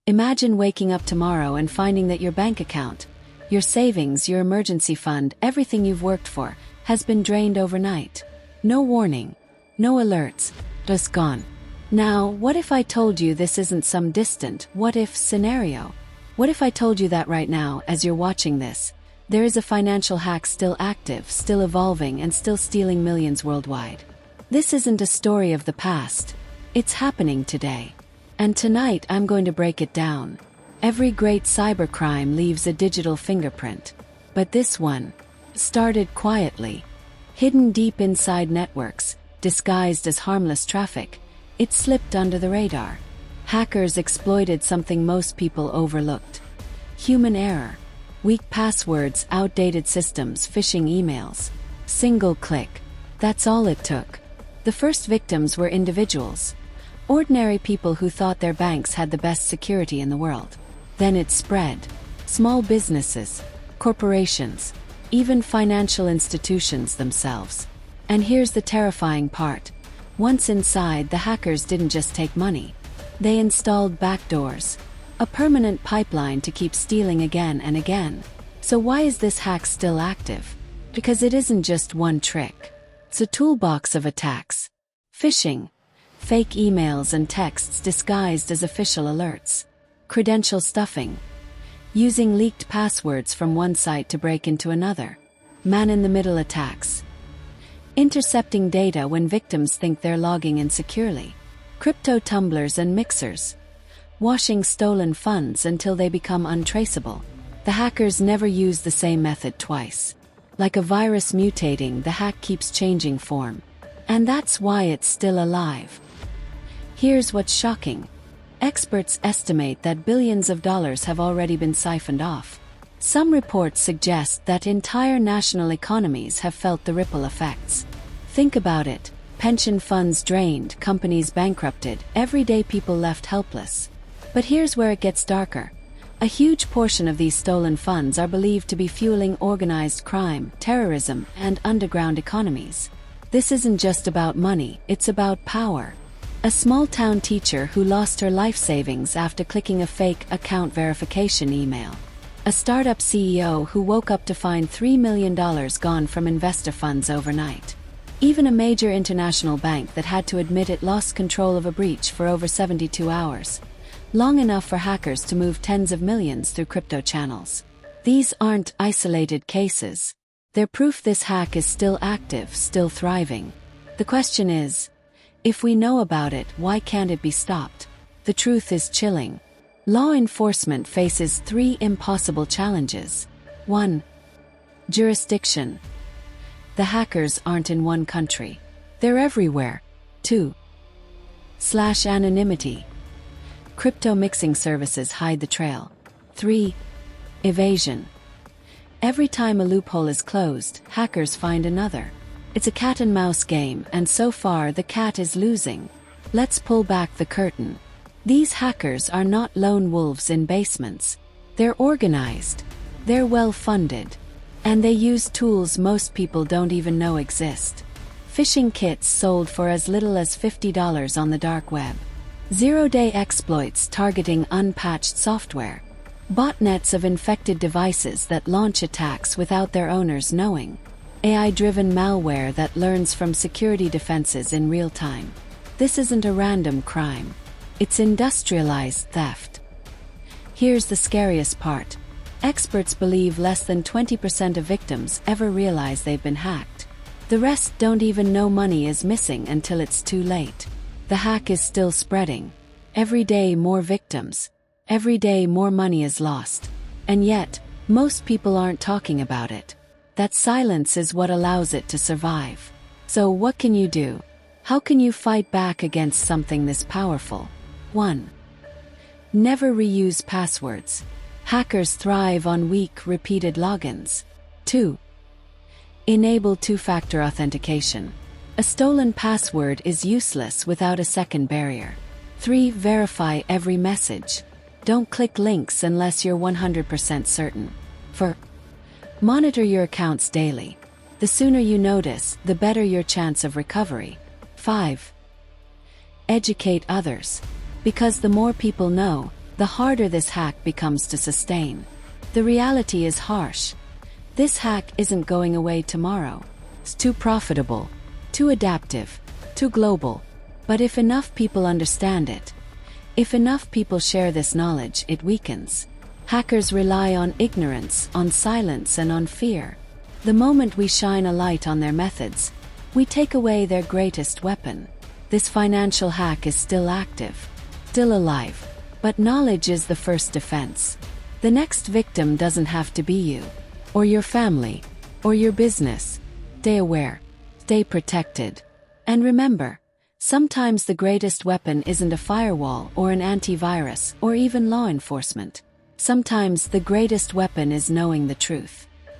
Imagine waking up tomorrow and finding that your bank account, your savings, your emergency fund, everything you've worked for, has been drained overnight. No warning, no alerts, just gone. Now, what if I told you this isn't some distant what-if scenario? What if I told you that right now, as you're watching this, there is a financial hack still active, still evolving, and still stealing millions worldwide? This isn't a story of the past. It's happening today. And tonight I'm going to break it down. Every great cybercrime leaves a digital fingerprint. But this one started quietly. Hidden deep inside networks, disguised as harmless traffic, it slipped under the radar. Hackers exploited something most people overlooked. Human error. Weak passwords, outdated systems, phishing emails. Single click. That's all it took. The first victims were individuals. Ordinary people who thought their banks had the best security in the world. Then it spread. Small businesses, corporations, even financial institutions themselves. And here's the terrifying part. Once inside, the hackers didn't just take money. They installed backdoors, a permanent pipeline to keep stealing again and again. So why is this hack still active? Because it isn't just one trick. It's a toolbox of attacks. Phishing. Fake emails and texts disguised as official alerts. Credential stuffing. Using leaked passwords from one site to break into another. Man-in-the-middle attacks. Intercepting data when victims think they're logging in securely. Crypto tumblers and mixers. Washing stolen funds until they become untraceable. The hackers never use the same method twice. Like a virus mutating, the hack keeps changing form. And that's why it's still alive. Here's what's shocking. Experts estimate that billions of dollars have already been siphoned off. Some reports suggest that entire national economies have felt the ripple effects. Think about it. Pension funds drained, companies bankrupted, everyday people left helpless. But here's where it gets darker. A huge portion of these stolen funds are believed to be fueling organized crime, terrorism, and underground economies. This isn't just about money, it's about power. A small-town teacher who lost her life savings after clicking a fake account verification email. A startup CEO who woke up to find $3 million gone from investor funds overnight. Even a major international bank that had to admit it lost control of a breach for over 72 hours. Long enough for hackers to move tens of millions through crypto channels. These aren't isolated cases. They're proof this hack is still active, still thriving. The question is, if we know about it, why can't it be stopped? The truth is chilling. Law enforcement faces 3 impossible challenges. 1. Jurisdiction. The hackers aren't in one country. They're everywhere. 2. Anonymity. Crypto mixing services hide the trail. 3. Evasion. Every time a loophole is closed, hackers find another. It's a cat-and-mouse game, and so far the cat is losing. Let's pull back the curtain. These hackers are not lone wolves in basements. They're organized. They're well-funded. And they use tools most people don't even know exist. Phishing kits sold for as little as $50 on the dark web. Zero-day exploits targeting unpatched software. Botnets of infected devices that launch attacks without their owners knowing. AI-driven malware that learns from security defenses in real time. This isn't a random crime. It's industrialized theft. Here's the scariest part. Experts believe less than 20% of victims ever realize they've been hacked. The rest don't even know money is missing until it's too late. The hack is still spreading. Every day more victims. Every day more money is lost. And yet, most people aren't talking about it. That silence is what allows it to survive. So what can you do? How can you fight back against something this powerful? 1. Never reuse passwords. Hackers thrive on weak, repeated logins. 2. Enable two-factor authentication. A stolen password is useless without a second barrier. 3. Verify every message. Don't click links unless you're 100% certain. 4. Monitor your accounts daily. The sooner you notice, the better your chance of recovery. 5. Educate others. Because the more people know, the harder this hack becomes to sustain. The reality is harsh. This hack isn't going away tomorrow. It's too profitable, too adaptive, too global. But if enough people understand it, if enough people share this knowledge, it weakens. Hackers rely on ignorance, on silence, and on fear. The moment we shine a light on their methods, we take away their greatest weapon. This financial hack is still active, still alive, but knowledge is the first defense. The next victim doesn't have to be you, or your family, or your business. Stay aware, stay protected. And remember, sometimes the greatest weapon isn't a firewall or an antivirus or even law enforcement. Sometimes the greatest weapon is knowing the truth.